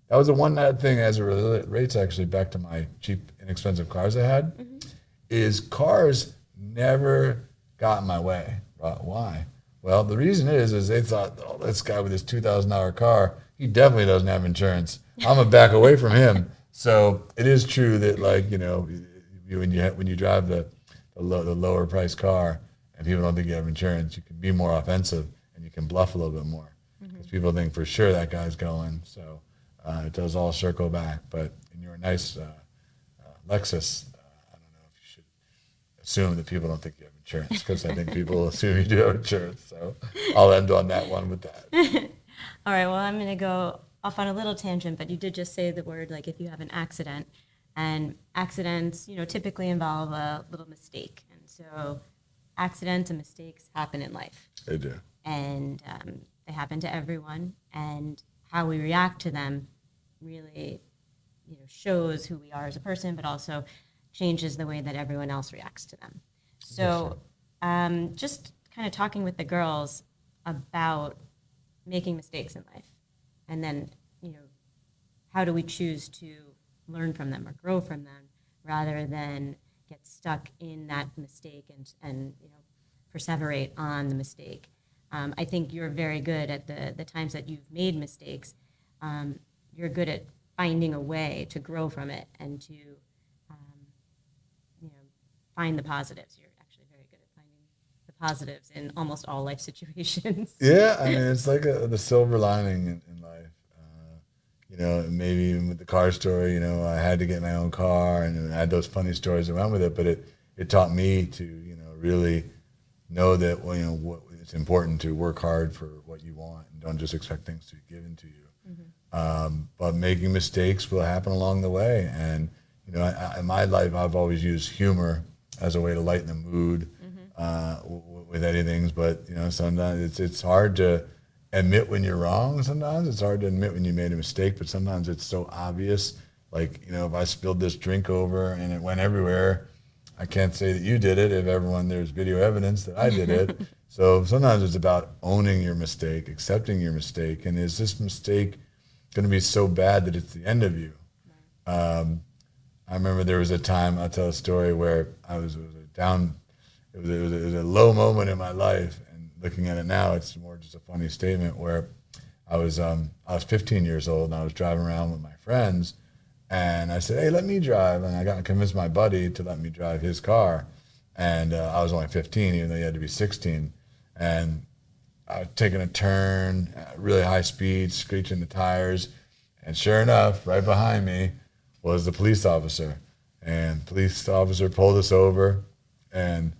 that was the one thing as it relates actually back to my cheap, inexpensive cars I had, is cars never got in my way. Why? Well, the reason is they thought, oh, this guy with his $2,000 car, he definitely doesn't have insurance. I'm gonna back away from him. So it is true that, like, when you drive the lower price car and people don't think you have insurance, you can be more offensive and you can bluff a little bit more because people think for sure that guy's going. So it does all circle back. But in your nice Lexus, I don't know if you should assume that people don't think you have insurance, because I think people assume you do have insurance. So I'll end on that one with that. All right, well, I'm going to go off on a little tangent, but you did just say the word, like, if you have an accident, and accidents, typically involve a little mistake. And so accidents and mistakes happen in life. They do. And they happen to everyone. And how we react to them really, shows who we are as a person, but also changes the way that everyone else reacts to them. So just kind of talking with the girls about making mistakes in life. And then, how do we choose to learn from them or grow from them rather than get stuck in that mistake and perseverate on the mistake. I think you're very good at the times that you've made mistakes. You're good at finding a way to grow from it and to find the positives. You're actually very good at finding the positives in almost all life situations. Yeah, I mean, it's like the silver lining in life. Maybe even with the car story, I had to get my own car, and I had those funny stories that went with it, but it taught me to, really know that, it's important to work hard for what you want and don't just expect things to be given to you. Mm-hmm. But making mistakes will happen along the way. And, in my life, I've always used humor as a way to lighten the mood with anything. But, sometimes it's hard to admit when you're wrong. Sometimes it's hard to admit when you made a mistake, but sometimes it's so obvious. Like, if I spilled this drink over and it went everywhere, I can't say that you did it if there's video evidence that I did it. So sometimes it's about owning your mistake, accepting your mistake, and is this mistake going to be so bad that it's the end of you? I remember there was a time, I'll tell a story, where it was a low moment in my life. Looking at it now, it's more just a funny statement where I was 15 years old and I was driving around with my friends, and I said, "Hey, let me drive." And I got to convince my buddy to let me drive his car, and I was only 15, even though you had to be 16. And I was taking a turn at really high speed, screeching the tires, and sure enough, right behind me was the police officer, and the police officer pulled us over, and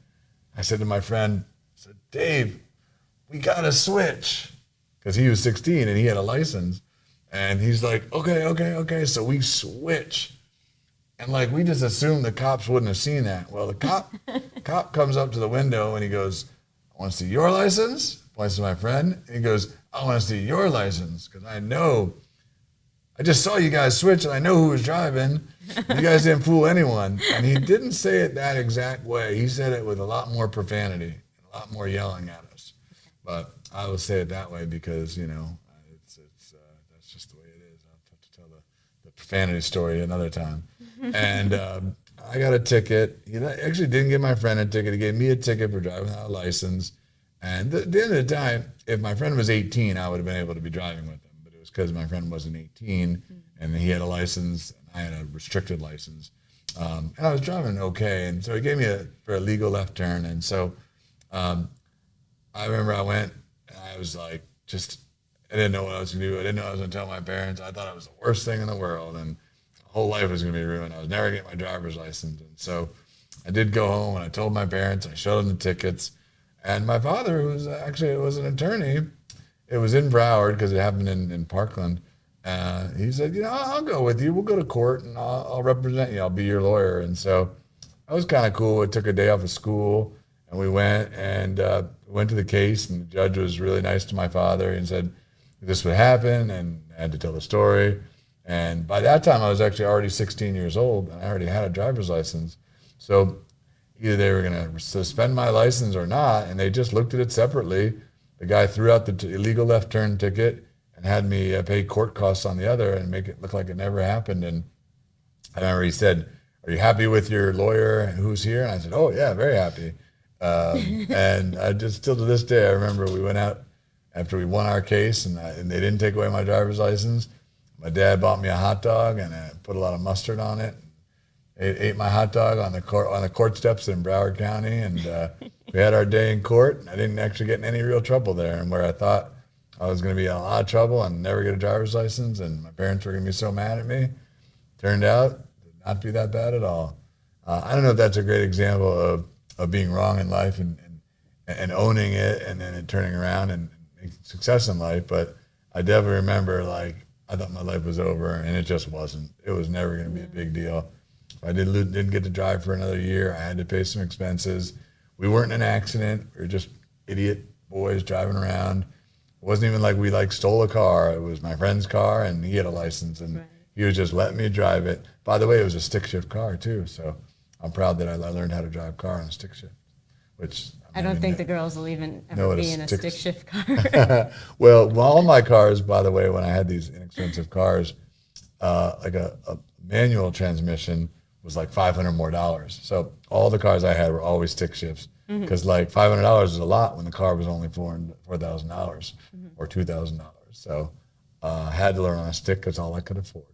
I said to my friend, "Dave, we got to switch," because he was 16 and he had a license. And he's like, okay. So we switch. And we just assumed the cops wouldn't have seen that. Well, the cop comes up to the window and he goes, "I want to see your license." Points to my friend. And he goes, "I want to see your license because I just saw you guys switch and I know who was driving. You guys didn't fool anyone." And he didn't say it that exact way. He said it with a lot more profanity and a lot more yelling at us. But I will say it that way because, that's just the way it is. I'll have to tell the profanity story another time. And I got a ticket. He actually didn't give my friend a ticket. He gave me a ticket for driving without a license. And at the end of the time, if my friend was 18, I would have been able to be driving with him. But it was because my friend wasn't 18, and he had a license, and I had a restricted license. And I was driving okay. And so he gave me for a legal left turn. And so I remember I went, and I was like, I didn't know what I was going to do. I didn't know I was going to tell my parents. I thought it was the worst thing in the world, and my whole life was going to be ruined. I was never getting my driver's license. And so I did go home, and I told my parents. I showed them the tickets. And my father, who was an attorney, it was in Broward because it happened in Parkland. He said, "I'll go with you. We'll go to court, and I'll represent you. I'll be your lawyer." And so that was kind of cool. I took a day off of school, and we went to the case, and the judge was really nice to my father and said this would happen, and I had to tell the story. And by that time, I was actually already 16 years old, and I already had a driver's license. So either they were going to suspend my license or not, and they just looked at it separately. The guy threw out the illegal left turn ticket, and had me pay court costs on the other and make it look like it never happened. And I remember he said, "Are you happy with your lawyer who's here?" And I said, "Oh yeah, very happy." And I just still to this day, I remember we went out after we won our case, and they didn't take away my driver's license. My dad bought me a hot dog, and I put a lot of mustard on it. Ate my hot dog on the court steps in Broward County, and we had our day in court. And I didn't actually get in any real trouble there, and where I thought I was going to be in a lot of trouble and never get a driver's license, and my parents were going to be so mad at me, turned out to not be that bad at all. I don't know if that's a great example of being wrong in life and owning it, and then it turning around and making success in life, but I definitely remember, like, I thought my life was over, and it just wasn't. It was never going to be a big deal. I didn't get to drive for another year. I had to pay some expenses. We weren't in an accident. We were just idiot boys driving around. It wasn't even like we stole a car. It was my friend's car, and he had a license, and he was just letting me drive it. By the way, it was a stick shift car too, so I'm proud that I learned how to drive a car on a stick shift. Which I don't think the girls will even ever be in a stick shift car. Well, all my cars, by the way, when I had these inexpensive cars, like a manual transmission was like $500 more. So all the cars I had were always stick shifts, because like $500 is a lot when the car was only $4,000 or $2,000. So I had to learn on a stick because all I could afford.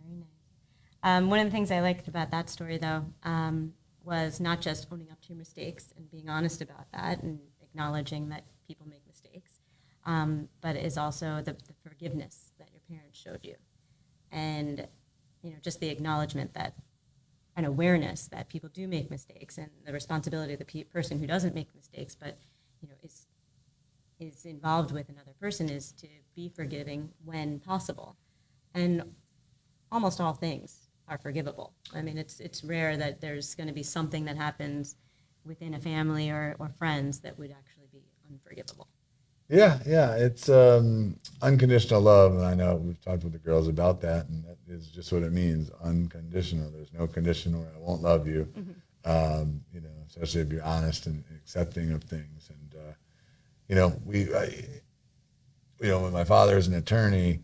Very nice. One of the things I liked about that story, though, was not just owning up to your mistakes and being honest about that and acknowledging that people make mistakes, but is also the forgiveness that your parents showed you. And, just the acknowledgement that an awareness that people do make mistakes, and the responsibility of the person who doesn't make mistakes, but, is involved with another person, is to be forgiving when possible. And almost all things are forgivable. I mean, it's rare that there's going to be something that happens within a family or friends that would actually be unforgivable. Yeah, it's unconditional love, and I know we've talked with the girls about that, and that is just what it means, unconditional. There's no condition where I won't love you, especially if you're honest and accepting of things. And when my father is an attorney,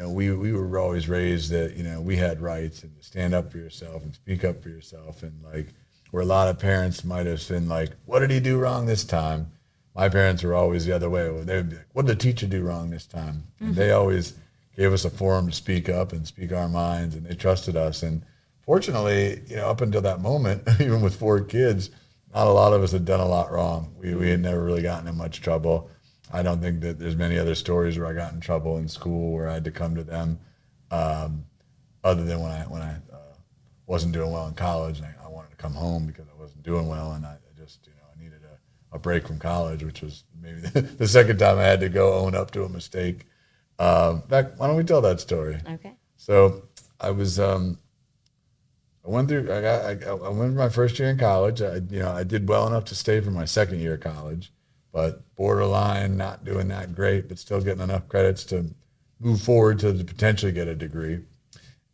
we were always raised that, we had rights and to stand up for yourself and speak up for yourself. And like, where a lot of parents might have been like, what did he do wrong this time? My parents were always the other way. They would be like, what did the teacher do wrong this time? And they always gave us a forum to speak up and speak our minds, and they trusted us. And fortunately, up until that moment, even with 4 kids, not a lot of us had done a lot wrong. We had never really gotten in much trouble. I don't think that there's many other stories where I got in trouble in school where I had to come to them, other than when I wasn't doing well in college, and I wanted to come home because I wasn't doing well, and I just I needed a break from college, which was maybe the second time I had to go own up to a mistake. In fact, why don't we tell that story? Okay. So I was I went my first year in college. I did well enough to stay for my second year of college, but borderline, not doing that great, but still getting enough credits to move forward to potentially get a degree.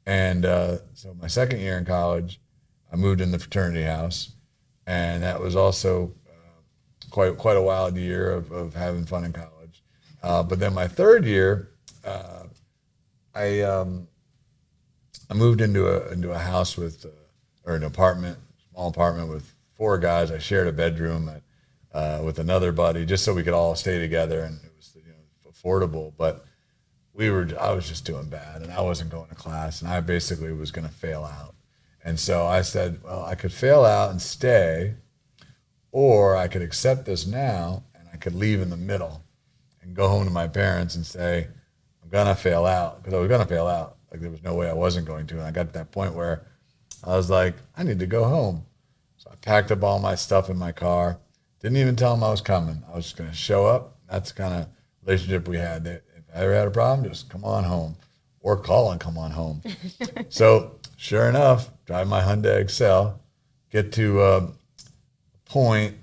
And so my second year in college, I moved in the fraternity house, and that was also quite a wild year of having fun in college. But then my third year, I moved into a house or an apartment, small apartment with 4 guys. I shared a bedroom with another buddy, just so we could all stay together, and it was affordable. But I was just doing bad, and I wasn't going to class, and I basically was going to fail out. And so I said, well, I could fail out and stay, or I could accept this now, and I could leave in the middle and go home to my parents and say, I'm going to fail out, because I was going to fail out. Like, there was no way I wasn't going to. And I got to that point where I was like, I need to go home. So I packed up all my stuff in my car. Didn't even tell them I was coming. I was just going to show up. That's the kind of relationship we had. If I ever had a problem, just come on home, or call and come on home. So sure enough, drive my Hyundai Excel, get to a point,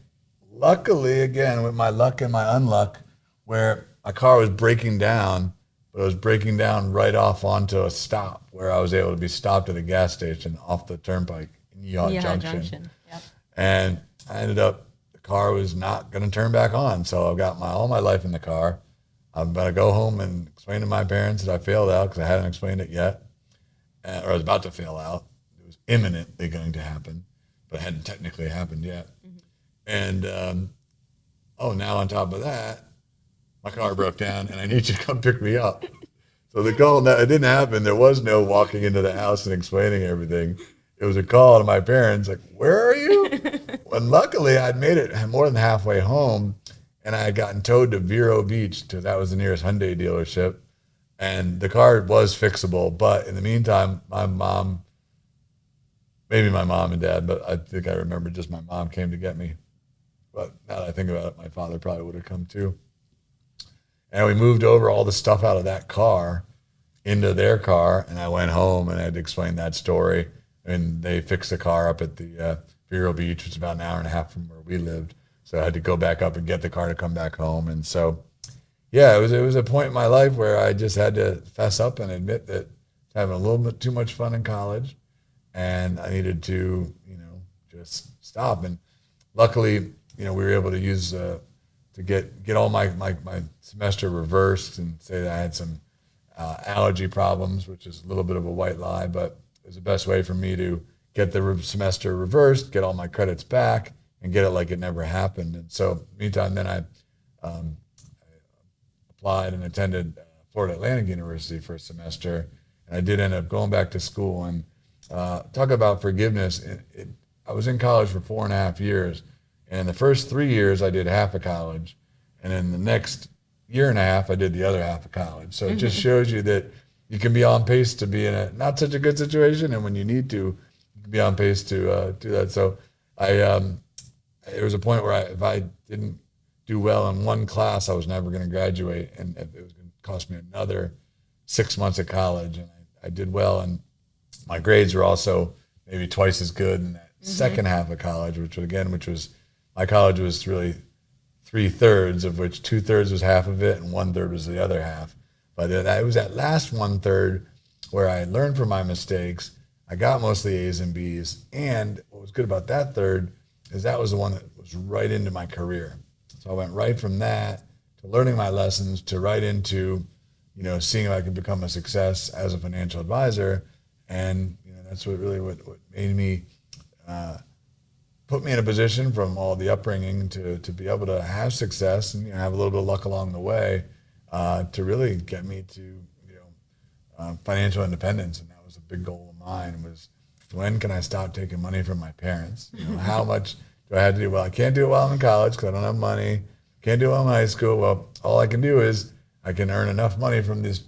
luckily, again, with my luck and my unluck, where my car was breaking down, but it was breaking down right off onto a stop where I was able to be stopped at a gas station off the turnpike in Yeehaw Junction. Yep. And I ended up, the car was not going to turn back on. So I've got all my life in the car. I'm going to go home and explain to my parents that I failed out because I hadn't explained it yet, or I was about to fail out. It was imminently going to happen, but it hadn't technically happened yet. Mm-hmm. And, now on top of that, my car broke down and I need you to come pick me up. So the call, it didn't happen. There was no walking into the house and explaining everything. It was a call to my parents, like, where are you? And luckily, I'd made it more than halfway home, and I had gotten towed to Vero Beach, because that was the nearest Hyundai dealership. And the car was fixable. But in the meantime, maybe my mom and dad, but I think I remember just my mom came to get me. But now that I think about it, my father probably would have come too. And we moved over all the stuff out of that car into their car, and I went home and I had to explain that story. And they fixed the car up at the Vero Beach, which is about an hour and a half from where we lived. So I had to go back up and get the car to come back home. And so, yeah, it was a point in my life where I just had to fess up and admit that I was having a little bit too much fun in college, and I needed to, just stop. And luckily, we were able to use to get all my semester reversed and say that I had some allergy problems, which is a little bit of a white lie, but it was the best way for me to get the semester reversed, get all my credits back, and get it like it never happened. And so, meantime, then I applied and attended Florida Atlantic University for a semester, and I did end up going back to school. And talk about forgiveness. I was in college for 4.5 years, and the first 3 years I did half of college, and then the next year and a half I did the other half of college. So it just shows you that you can be on pace to be in a not such a good situation, and when you need to, you can be on pace to do that. So there was a point where if I didn't do well in one class, I was never going to graduate, and it was going to cost me another 6 months of college. And I did well, and my grades were also maybe twice as good in that second half of college, which was my college was really 3/3, of which 2/3 was half of it and 1/3 was the other half. But it was that last 1/3 where I learned from my mistakes. I got mostly A's and B's. And what was good about that third is that was the one that was right into my career. So I went right from that to learning my lessons to right into, seeing if I could become a success as a financial advisor. And, that's what made me, put me in a position from all the upbringing to be able to have success and have a little bit of luck along the way to really get me to financial independence. And that was a big goal of mine, was when can I stop taking money from my parents? How much do I have to do? Well, I can't do it while I'm in college because I don't have money. Can't do it while I'm in high school. Well, all I can do is I can earn enough money from this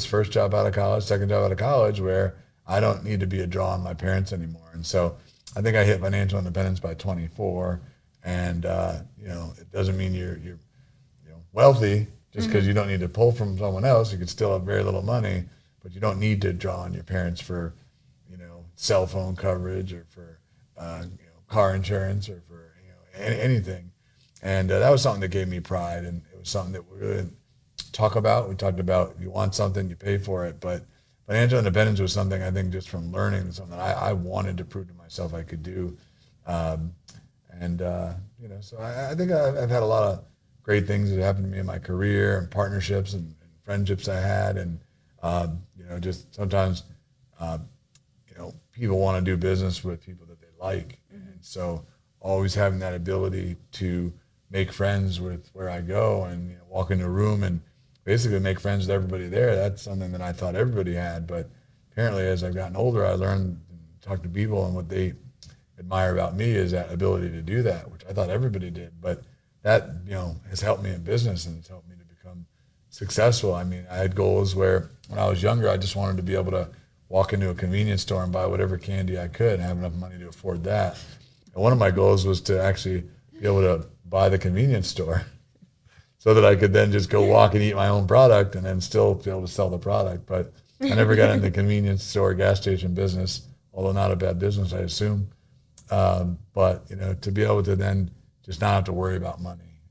first job out of college, second job out of college, where I don't need to be a draw on my parents anymore. And so I think I hit financial independence by 24, and it doesn't mean you're wealthy just because you don't need to pull from someone else. You could still have very little money, but you don't need to draw on your parents for cell phone coverage or for car insurance or for anything. And that was something that gave me pride, and it was something that we really talk about. We talked about if you want something, you pay for it, but financial independence was something I think just from learning, something I wanted to prove to myself I could do. So I think I've had a lot of great things that happened to me in my career, and partnerships and friendships I had. And, just sometimes, people want to do business with people that they like. And so always having that ability to make friends with where I go and walk into a room and basically make friends with everybody there. That's something that I thought everybody had, but apparently as I've gotten older, I learned and talked to people, and what they admire about me is that ability to do that, which I thought everybody did. But that, has helped me in business, and it's helped me to become successful. I mean, I had goals where when I was younger, I just wanted to be able to walk into a convenience store and buy whatever candy I could and have enough money to afford that. And one of my goals was to actually be able to buy the convenience store so that I could then just go walk and eat my own product and then still be able to sell the product. But I never got into the convenience store, gas station business, although not a bad business, I assume. But, to be able to then just not have to worry about money.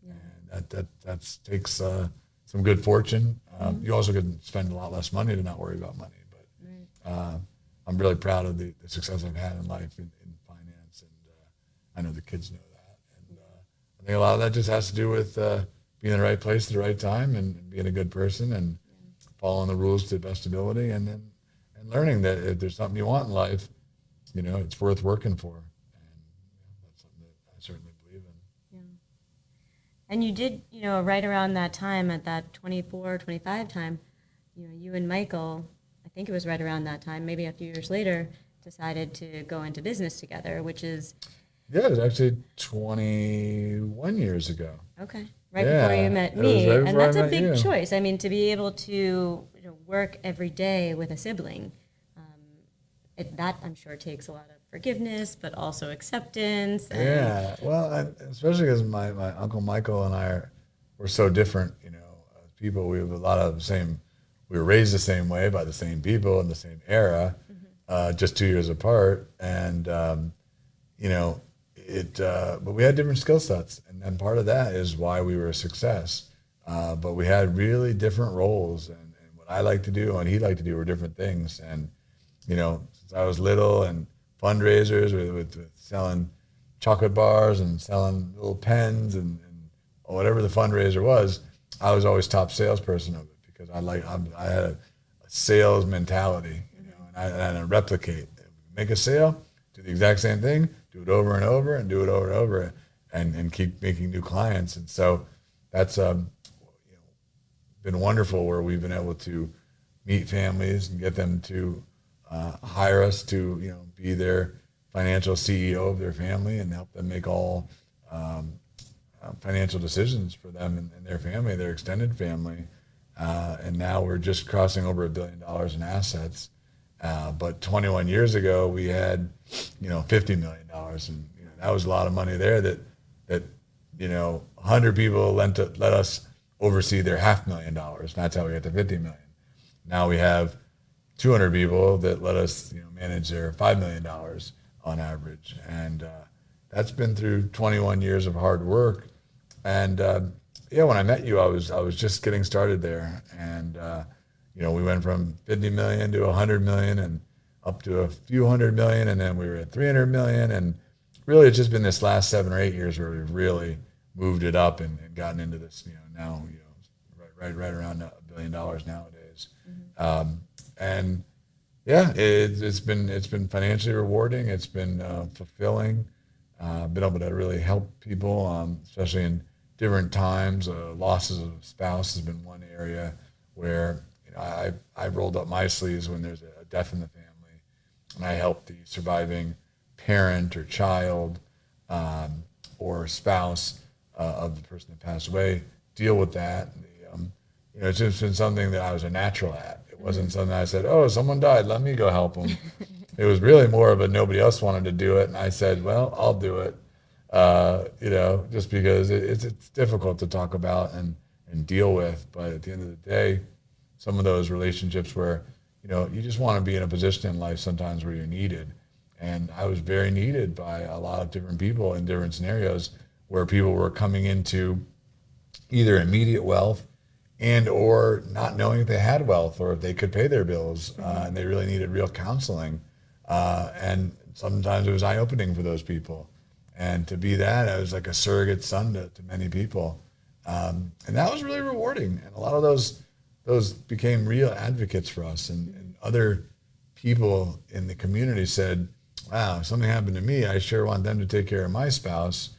And that takes some good fortune. You also could spend a lot less money to not worry about money. But I'm really proud of the success I've had in life in finance. And I know the kids know that. And I think a lot of that just has to do with be in the right place at the right time and being a good person and following the rules to the best ability, and then and learning that if there's something you want in life, it's worth working for. And that's something that I certainly believe in. Yeah. And you did, right around that time, at that 24, 25 time, you and Michael, I think it was right around that time, maybe a few years later, decided to go into business together, which is... Yeah, it was actually 21 years ago. Okay. Right before you met me. Right and that's I a met big you. choice. I mean, to be able to work every day with a sibling, that I'm sure takes a lot of forgiveness, but also acceptance. And Yeah, well, especially because my Uncle Michael and we're so different, as people. We have a lot of the same, we were raised the same way by the same people in the same era, just 2 years apart. And, but we had different skill sets. And then part of that is why we were a success. But we had really different roles, and what I like to do and what he liked to do were different things. And, since I was little, and fundraisers with selling chocolate bars and selling little pens and whatever the fundraiser was, I was always top salesperson of it because I had a sales mentality, and I had to replicate. Make a sale, do the exact same thing, do it over and over, and do it over and over, and keep making new clients. And so that's been wonderful, where we've been able to meet families and get them to hire us to be their financial CEO of their family and help them make all financial decisions for them and their family, their extended family. And now we're just crossing over $1 billion in assets. But 21 years ago, we had, $50 million. And that was a lot of money there that 100 people let us oversee their $500,000. That's how we got to 50 million. Now we have 200 people that let us manage their $5 million on average. And that's been through 21 years of hard work. And when I met you, I was just getting started there. And we went from 50 million to 100 million and up to a few hundred million, and then we were at 300 million. And really, it's just been this last 7 or 8 years where we've really moved it up and gotten into this, now, right around $1 billion nowadays. Mm-hmm. And yeah, it's been financially rewarding. It's been fulfilling. Been able to really help people, especially in different times. Losses of a spouse has been one area where I've rolled up my sleeves when there's a death in the family, and I help the surviving parent or child or spouse of the person that passed away deal with that. It's just been something that I was a natural at. It wasn't something I said, oh, someone died, let me go help them. It was really more of a nobody else wanted to do it, and I said, well, I'll do it. Just because it's difficult to talk about and deal with. But at the end of the day, some of those relationships where, you just want to be in a position in life sometimes where you're needed. And I was very needed by a lot of different people in different scenarios where people were coming into either immediate wealth and or not knowing if they had wealth or if they could pay their bills, and they really needed real counseling. And sometimes it was eye-opening for those people. And to be that, I was like a surrogate son to many people. And that was really rewarding. And a lot of those became real advocates for us. And other people in the community said, wow, if something happened to me, I sure want them to take care of my spouse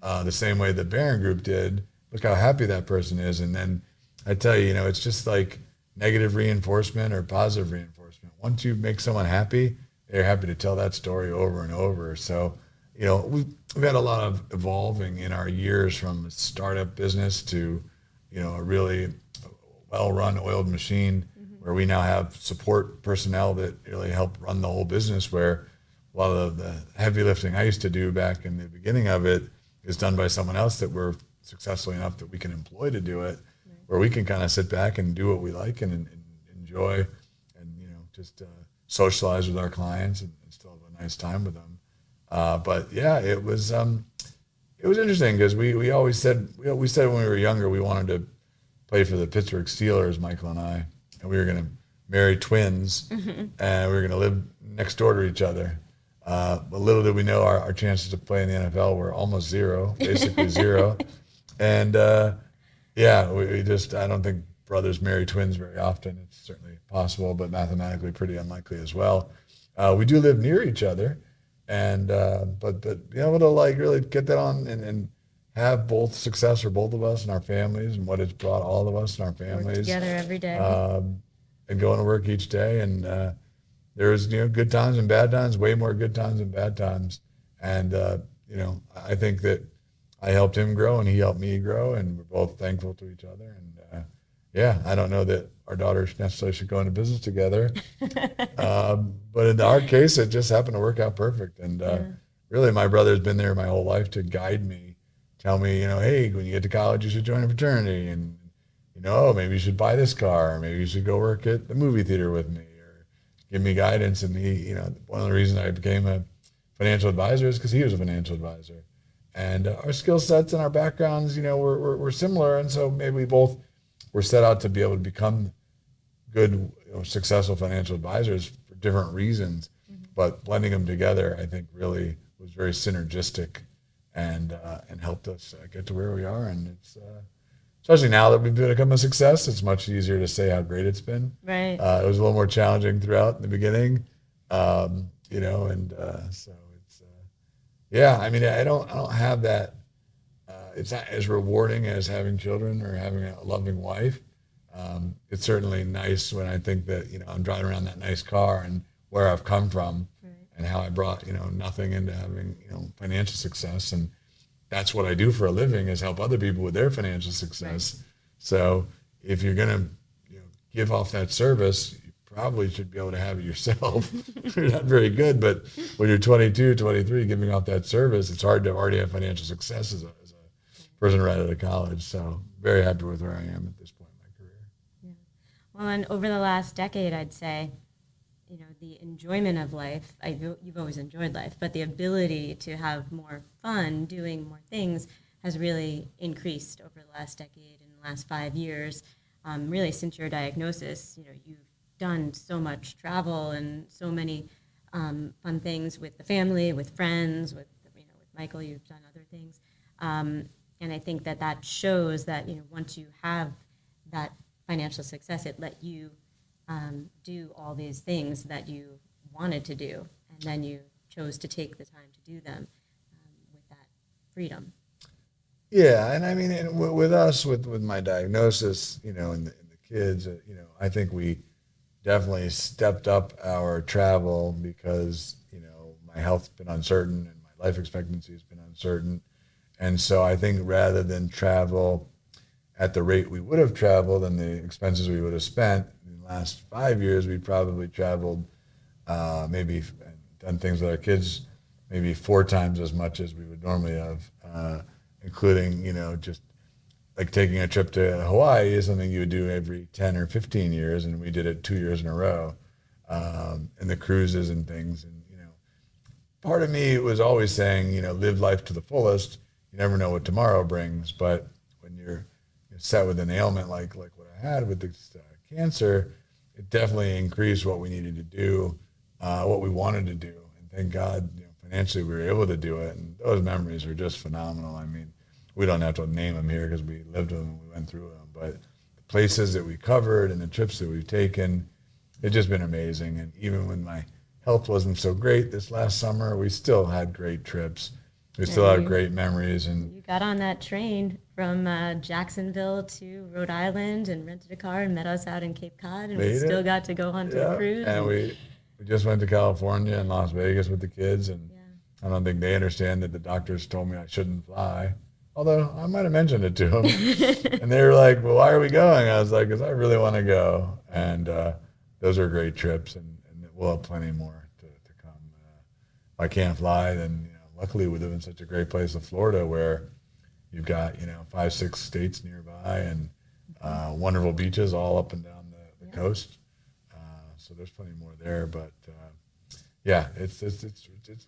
the same way the Barron Group did. Look how happy that person is. And then I tell you, it's just like negative reinforcement or positive reinforcement. Once you make someone happy, they're happy to tell that story over and over. So, we've had a lot of evolving in our years from a startup business to, a really well-run oiled machine where we now have support personnel that really help run the whole business, where a lot of the heavy lifting I used to do back in the beginning of it is done by someone else that we're successful enough that we can employ to do it, where we can kind of sit back and do what we like and enjoy and, just socialize with our clients and still have a nice time with them. But yeah, it was interesting because we always said, we said when we were younger, we wanted to play for the Pittsburgh Steelers, Michael and I, and we were going to marry twins and we were going to live next door to each other. But little did we know our chances to play in the NFL were almost zero, basically zero. And, Yeah, we just, I don't think brothers marry twins very often. It's certainly possible, but mathematically pretty unlikely as well. We do live near each other, and but being able to like really get that on and have both success for both of us and our families and what it's brought all of us and our Work families, together every day. and going to work each day. And there's good times and bad times, way more good times than bad times. And I think that I helped him grow and he helped me grow, and we're both thankful to each other. And yeah, I don't know that our daughters necessarily should go into business together, but in our case, it just happened to work out perfect. And really, my brother's been there my whole life to guide me, tell me, hey, when you get to college, you should join a fraternity, and oh, maybe you should buy this car, or maybe you should go work at the movie theater with me, or give me guidance. And he, one of the reasons I became a financial advisor is because he was a financial advisor. And our skill sets and our backgrounds, were similar. And so maybe we both were set out to be able to become good, successful financial advisors for different reasons. Mm-hmm. But blending them together, I think, really was very synergistic and helped us get to where we are. And it's especially now that we've become a success, it's much easier to say how great it's been. Right. It was a little more challenging throughout in the beginning, so it's yeah. I mean, I don't have that. It's not as rewarding as having children or having a loving wife. It's certainly nice when I think that I'm driving around that nice car and where I've come from, right, and how I brought nothing into having financial success. And that's what I do for a living, is help other people with their financial success. Right. So if you're going to give off that service, you probably should be able to have it yourself. You're not very good, but when you're 22, 23, giving off that service, it's hard to already have financial success as a person right out of college. So very happy with where I am at this point in my career. Yeah. Well, and over the last decade, I'd say, the enjoyment of life, you've always enjoyed life, but the ability to have more fun doing more things has really increased over the last decade and the last 5 years. Really, since your diagnosis, you've done so much travel and so many fun things with the family, with friends, with Michael, you've done other things. And I think that shows that, once you have that financial success, it let you do all these things that you wanted to do, and then you chose to take the time to do them with that freedom. Yeah, and I mean, with us, with my diagnosis, and the kids, I think we definitely stepped up our travel because, my health's been uncertain and my life expectancy has been uncertain. And so I think rather than travel at the rate we would have traveled and the expenses we would have spent in the last 5 years, we probably traveled maybe done things with our kids maybe 4 times as much as we would normally have, including, just like taking a trip to Hawaii is something you would do every 10 or 15 years, and we did it 2 years in a row, and the cruises and things. And, part of me was always saying, live life to the fullest. You never know what tomorrow brings, but when you're set with an ailment like what I had with this cancer, it definitely increased what we needed to do, what we wanted to do. And thank God, financially we were able to do it. And those memories are just phenomenal. I mean, we don't have to name them here because we lived them and we went through them, but the places that we covered and the trips that we've taken, it's just been amazing. And even when my health wasn't so great this last summer, we still had great trips. We still have great memories. And you got on that train from Jacksonville to Rhode Island and rented a car and met us out in Cape Cod, and we still got to go on to a cruise. And we just went to California and Las Vegas with the kids, and I don't think they understand that the doctors told me I shouldn't fly, although I might have mentioned it to them. And they were like, well, why are we going? I was like, because I really want to go. And those are great trips, and we'll have plenty more to come. If I can't fly, then luckily we live in such a great place of Florida where you've got 5, 6 states nearby and wonderful beaches all up and down the coast. So there's plenty more there. But it's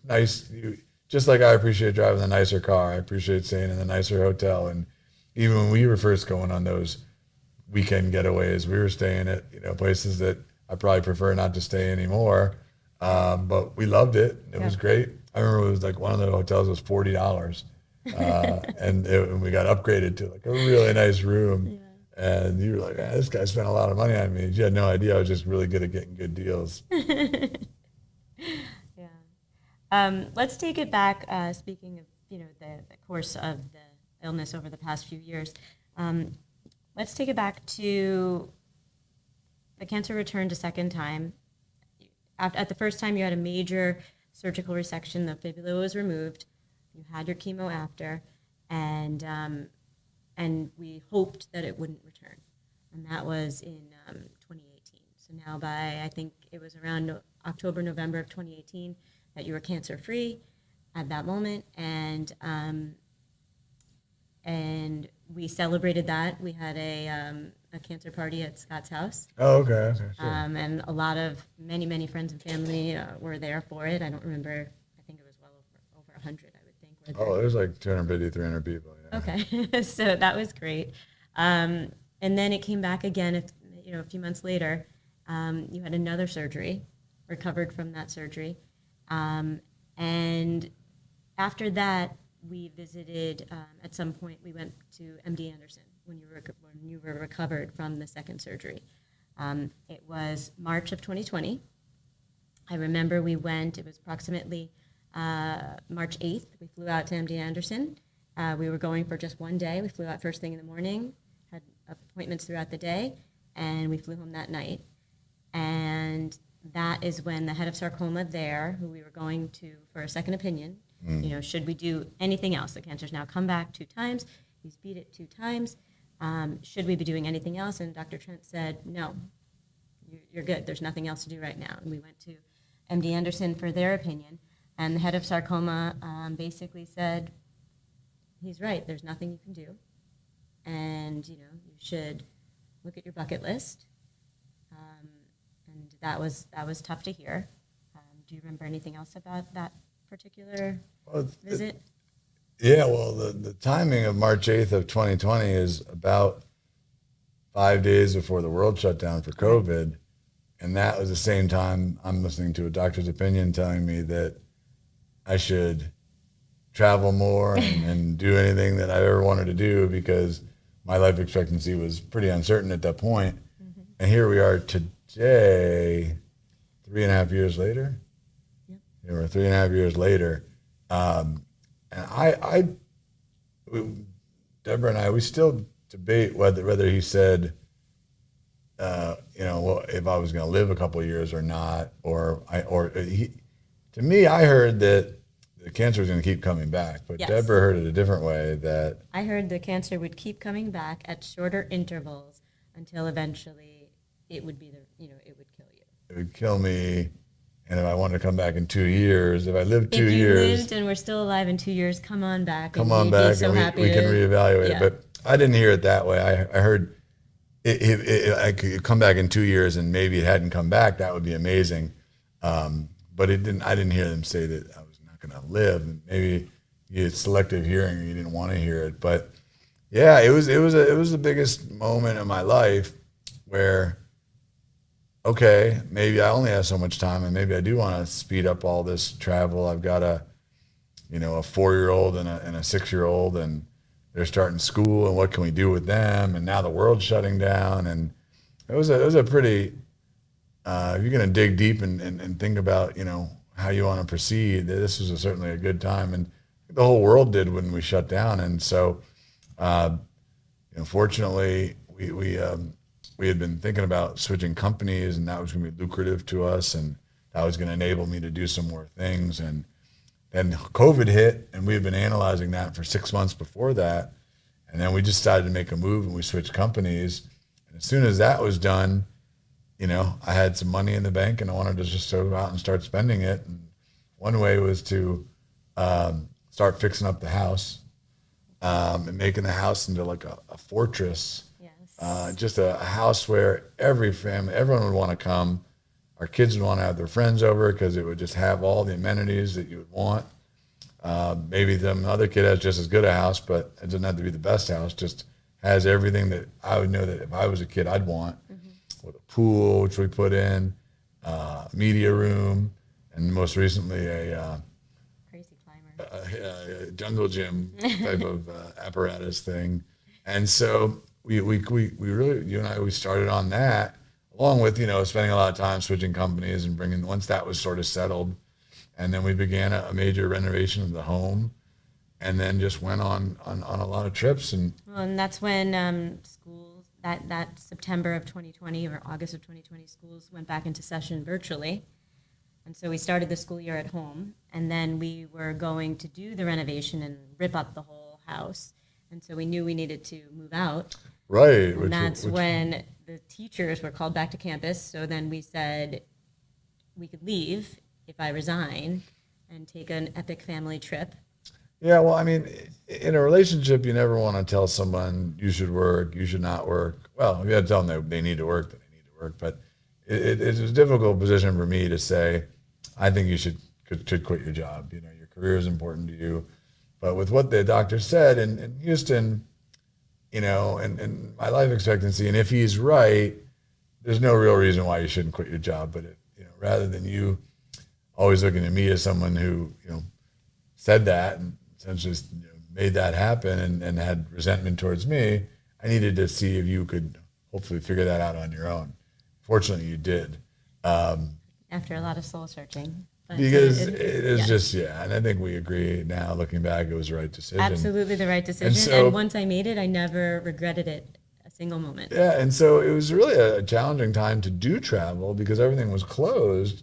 nice. Just like I appreciate driving the nicer car, I appreciate staying in the nicer hotel. And even when we were first going on those weekend getaways, we were staying at places that I probably prefer not to stay anymore. But we loved it. It was great. I remember it was like one of the hotels was $40, And we got upgraded to like a really nice room. And you were like, this guy spent a lot of money on me. You had no idea I was just really good at getting good deals. Yeah. Let's take it back. Speaking of, the course of the illness over the past few years, let's take it back to the cancer returned a second time. At the first time, you had a major surgical resection. The fibula was removed. You had your chemo after, and we hoped that it wouldn't return. And that was in 2018. So now by, I think it was around October, November of 2018, that you were cancer-free at that moment. And we celebrated that. We had a cancer party at Scott's house. Oh, okay. Sure. And a lot of many friends and family were there for it. I don't remember. I think it was well over 100, I would think. Were there. Oh, there's like 250, 300 people. Yeah. Okay. So that was great. And then it came back again, a few months later. You had another surgery, recovered from that surgery. And after that, we visited, at some point, we went to MD Anderson when you were recovered from the second surgery. It was March of 2020. I remember we went, it was approximately March 8th. We flew out to MD Anderson. We were going for just one day. We flew out first thing in the morning, had appointments throughout the day, and we flew home that night. And that is when the head of sarcoma there, who we were going to for a second opinion, should we do anything else? The cancer's now come back 2 times. He's beat it 2 times. Should we be doing anything else? And Dr. Trent said, no, you're good. There's nothing else to do right now. And we went to MD Anderson for their opinion. And the head of sarcoma basically said, he's right. There's nothing you can do. And, you should look at your bucket list. And that was tough to hear. Do you remember anything else about that particular visit? The timing of March 8th of 2020 is about 5 days before the world shut down for COVID. And that was the same time I'm listening to a doctor's opinion telling me that I should travel more and do anything that I ever wanted to do because my life expectancy was pretty uncertain at that point. Mm-hmm. And here we are today, 3.5 years later. Yep. Yeah, we're 3.5 years later. And Deborah and I, we still debate whether he said, if I was going to live a couple of years or not, to me, I heard that the cancer was going to keep coming back, but yes. Deborah heard it a different way. That I heard the cancer would keep coming back at shorter intervals until eventually it would be it would kill you. It would kill me. And if I wanted to come back in 2 years, if I lived 2 years. If you lived and we're still alive in 2 years, come on back. Come on back so and we can reevaluate it. But I didn't hear it that way. I heard I could come back in 2 years and maybe it hadn't come back. That would be amazing. But it didn't. I didn't hear them say that I was not going to live. And maybe you had selective hearing or you didn't want to hear it. But yeah, it was the biggest moment in my life where, okay, maybe I only have so much time and maybe I do want to speed up all this travel. I've got a 4-year-old and a 6-year-old and they're starting school and what can we do with them? And now the world's shutting down. And it was a pretty, if you're going to dig deep and think about, how you want to proceed, this was certainly a good time. And the whole world did when we shut down. And so, fortunately, we had been thinking about switching companies and that was going to be lucrative to us. And that was going to enable me to do some more things. And then COVID hit and we had been analyzing that for 6 months before that. And then we just decided to make a move and we switched companies. And as soon as that was done, I had some money in the bank and I wanted to just go out and start spending it. And one way was to start fixing up the house and making the house into like a fortress. Yes. Just a house where everyone would want to come. Our kids would want to have their friends over because it would just have all the amenities that you would want. Maybe some other kid has just as good a house, but it doesn't have to be the best house. Just has everything that I would know that if I was a kid, I'd want. Mm-hmm. With a pool, which we put in, media room, and most recently a jungle gym type of apparatus thing. And so we really, you and I, we started on that, along with, spending a lot of time switching companies and once that was sort of settled. And then we began a major renovation of the home, and then just went on a lot of trips. And that's when schools, that September of 2020 or August of 2020, schools went back into session virtually. And so we started the school year at home, and then we were going to do the renovation and rip up the whole house. And so we knew we needed to move out. Right. And that's when the teachers were called back to campus. So then we said we could leave if I resign and take an epic family trip. Yeah, well, I mean, in a relationship, you never want to tell someone you should work, you should not work. Well, you have to tell them they need to work, then they need to work. But it's a difficult position for me to say, I think you should quit your job. Your career is important to you. But with what the doctor said in Houston, and my life expectancy, and if he's right, there's no real reason why you shouldn't quit your job. But rather than you always looking at me as someone who said that and essentially made that happen and had resentment towards me, I needed to see if you could hopefully figure that out on your own. Fortunately, you did. After a lot of soul searching. Because it is just, and I think we agree now, looking back, it was the right decision. Absolutely the right decision. And once I made it, I never regretted it a single moment. Yeah, and so it was really a challenging time to do travel because everything was closed.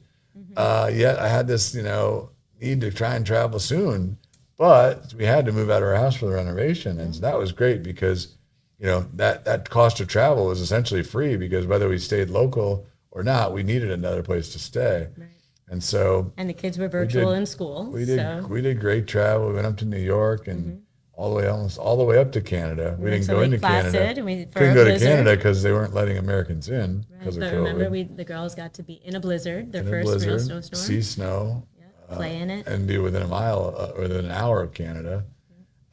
Yet I had this, need to try and travel soon. But we had to move out of our house for the renovation. And so that was great because, that cost of travel was essentially free because whether we stayed local or not, we needed another place to stay. Right. And so, and the kids were virtual in school. We did great travel. We went up to New York and almost all the way up to Canada. We didn't go into Canada. Couldn't go to Canada because they weren't letting Americans in because of COVID. Remember, the girls got to be in a blizzard, their first real snowstorm. See snow, play in it, and be within within an hour of Canada.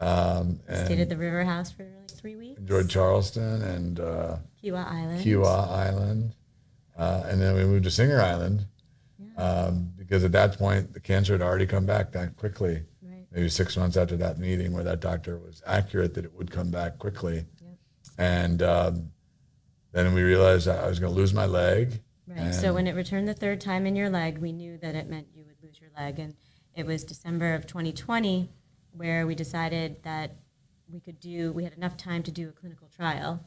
And stayed at the River House for like 3 weeks. Enjoyed Charleston and Kiowa Island, and then we moved to Singer Island. Because at that point, the cancer had already come back that quickly. Right. Maybe 6 months after that meeting where that doctor was accurate that it would come back quickly. Yep. And then we realized that I was going to lose my leg. Right. So when it returned the third time in your leg, we knew that it meant you would lose your leg. And it was December of 2020 where we decided that we had enough time to do a clinical trial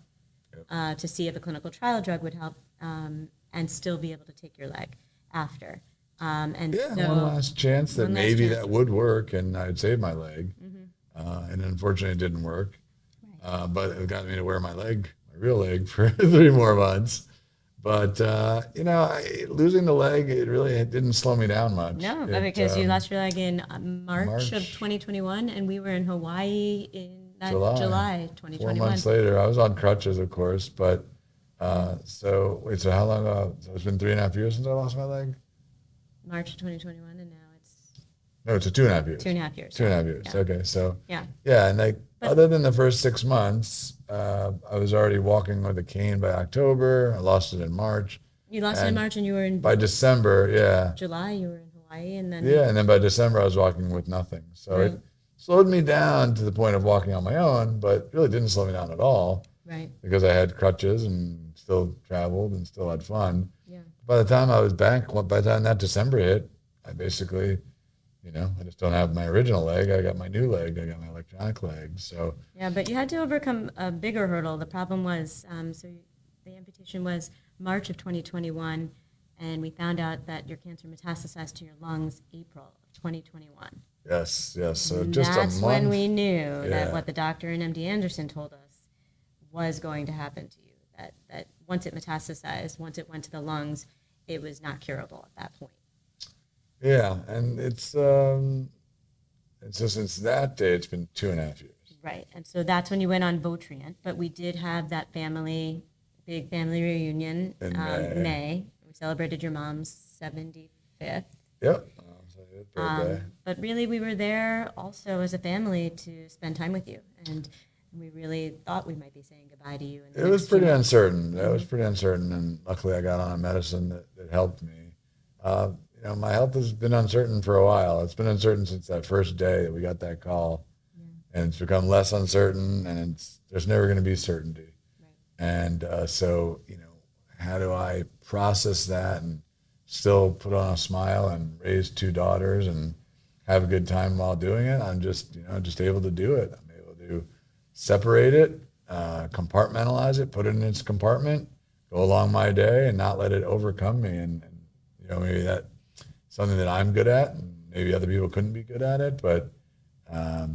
to see if a clinical trial drug would help and still be able to take your leg after. One last chance that maybe that would work and I'd save my leg. And unfortunately it didn't work. Right. But it got me to wear my real leg for 3 more months. But, losing the leg, it didn't slow me down much. No, but because you lost your leg in March of 2021 and we were in Hawaii in July 2021. 4 months later. I was on crutches, of course, but so how long ago? So it's been 3.5 years since I lost my leg? March 2021, and now it's... No, it's 2.5 years. 2.5 years. 2.5 years. Yeah. Okay, so... Yeah. Yeah, and other than the first 6 months, I was already walking with a cane by October. I lost it in March. You lost it in March and you were in... By December, yeah. July, you were in Hawaii, and then... Yeah, and then by December, I was walking with nothing. So it slowed me down to the point of walking on my own, but really didn't slow me down at all. Right. Because I had crutches and still traveled and still had fun. Yeah. By the time I was back, by the time that December hit, I basically, I just don't have my original leg. I got my new leg. I got my electronic leg. So yeah, but you had to overcome a bigger hurdle. The problem was, the amputation was March of 2021, and we found out that your cancer metastasized to your lungs April of 2021. Yes. So and just a month. That's when we knew that what the doctor in MD Anderson told us was going to happen to you. That once it metastasized, once it went to the lungs, it was not curable at that point. Yeah, and it's so since that day, it's been 2.5 years. Right, and so that's when you went on Votrient, but we did have that big family reunion in May. We celebrated your mom's 75th. Yep. Birthday. But really, we were there also as a family to spend time with you, and we really thought we might be saying goodbye to you. It was pretty uncertain. That was pretty uncertain, and luckily I got on a medicine that helped me. my health has been uncertain for a while. It's been uncertain since that first day that we got that call, and it's become less uncertain, and there's never going to be certainty. Right. And so, how do I process that and still put on a smile and raise two daughters and have a good time while doing it? I'm just able to do it. I'm able to separate it, compartmentalize it, put it in its compartment, go along my day, and not let it overcome me. And maybe that's something that I'm good at, and maybe other people couldn't be good at it, but I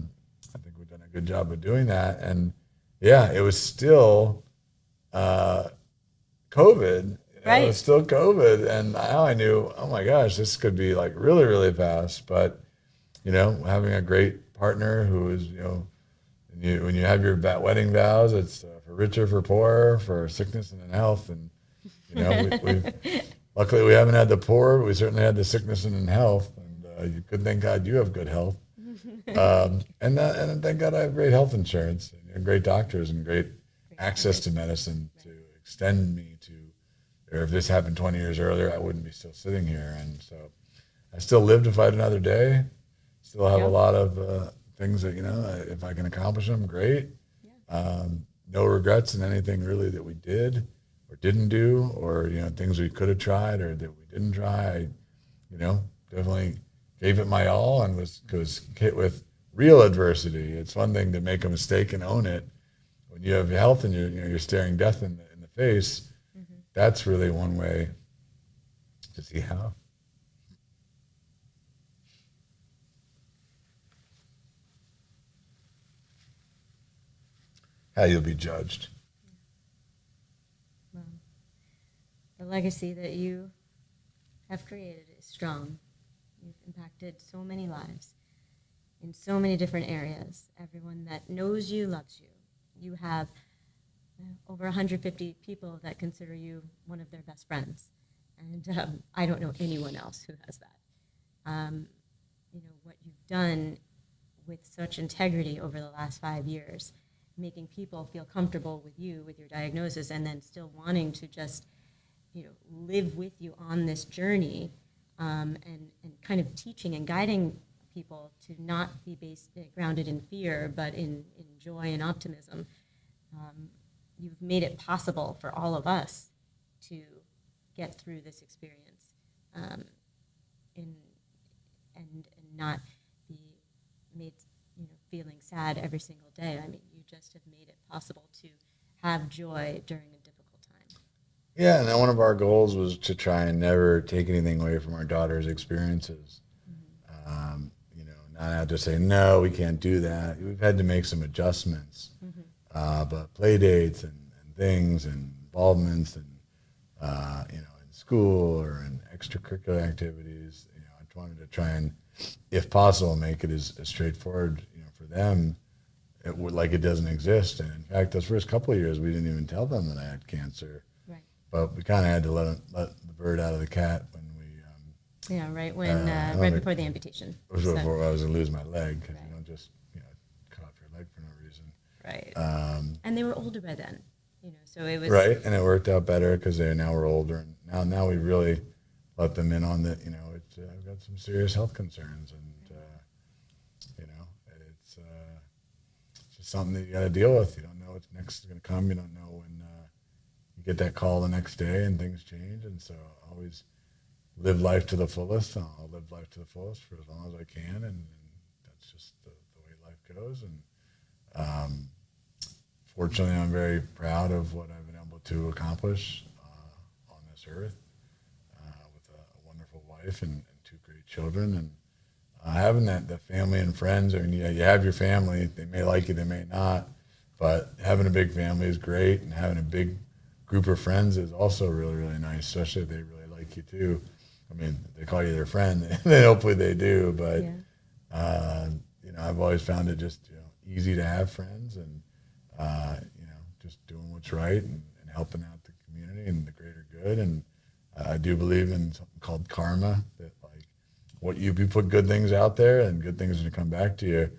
think we've done a good job of doing that. And yeah, it was still COVID. Right. It was still COVID, and now I knew, oh my gosh, this could be like really, really fast. But having a great partner who is, when you have your wedding vows, it's for richer, for poorer, for sickness and in health, and luckily we haven't had the poor, but we certainly had the sickness and in health, and you could thank God you have good health, and thank God I have great health insurance, and great doctors, and great access to medicine to extend me to. Or if this happened 20 years earlier, I wouldn't be still sitting here. And so I still live to fight another day. Still have a lot of things that, if I can accomplish them, great. Yeah. No regrets in anything really that we did or didn't do, or, things we could have tried or that we didn't try. I, definitely gave it my all and was hit with real adversity. It's one thing to make a mistake and own it. When you have health and you're staring death in the face, that's really one way to see how you'll be judged. Well, the legacy that you have created is strong. You've impacted so many lives in so many different areas. Everyone that knows you loves you. You have over 150 people that consider you one of their best friends. And I don't know anyone else who has that. What you've done with such integrity over the last 5 years, making people feel comfortable with you, with your diagnosis, and then still wanting to just, live with you on this journey, and kind of teaching and guiding people to not be grounded in fear, but in joy and optimism. You've made it possible for all of us to get through this experience, and not be made, feeling sad every single day. I mean, you just have made it possible to have joy during a difficult time. Yeah, and one of our goals was to try and never take anything away from our daughter's experiences. Not have to say, no, we can't do that. We've had to make some adjustments. But play dates and things and involvements and, in school or in extracurricular activities, I wanted to try and, if possible, make it as straightforward, for them, like it doesn't exist. And in fact, those first couple of years, we didn't even tell them that I had cancer. Right. But we kind of had to let the bird out of the cat when we. Right when right before the amputation. Before I was going to lose my leg, because you don't just cut off your leg for no reason. Right. And they were older by then, so it was right, and it worked out better because they now were older, and now we really let them in on that. I've got some serious health concerns, and it's just something that you got to deal with. You don't know what's next is going to come. You don't know when you get that call the next day and things change, and so I always live life to the fullest. I'll live life to the fullest for as long as I can, and that's just the way life goes. And fortunately, I'm very proud of what I've been able to accomplish on this earth with a wonderful wife and two great children. And having the family and friends, I mean, you have your family. They may like you, they may not. But having a big family is great, and having a big group of friends is also really, really nice, especially if they really like you too. I mean, they call you their friend, then hopefully they do. But, I've always found it just easy to have friends, and just doing what's right and helping out the community and the greater good. And I do believe in something called karma, that what you put good things out there and good things are going to come back to you.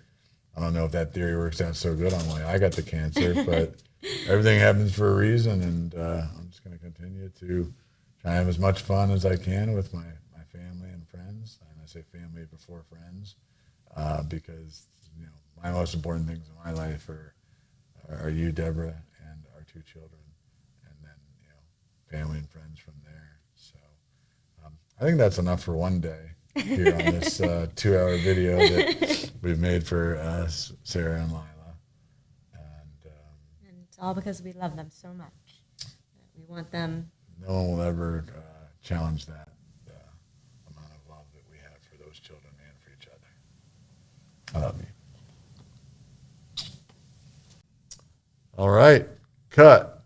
I don't know if that theory works out so good on why I got the cancer, but everything happens for a reason, and I'm just going to continue to try and have as much fun as I can with my family and say family before friends, because my most important things in my life are you, Deborah, and our 2 children, and then family and friends from there. So I think that's enough for one day here on this 2-hour video that we've made for Sarah and Lila. And it's all because we love them so much. We want them. No one will ever challenge that amount of love that we have for those children and for each other. I love you. All right, cut.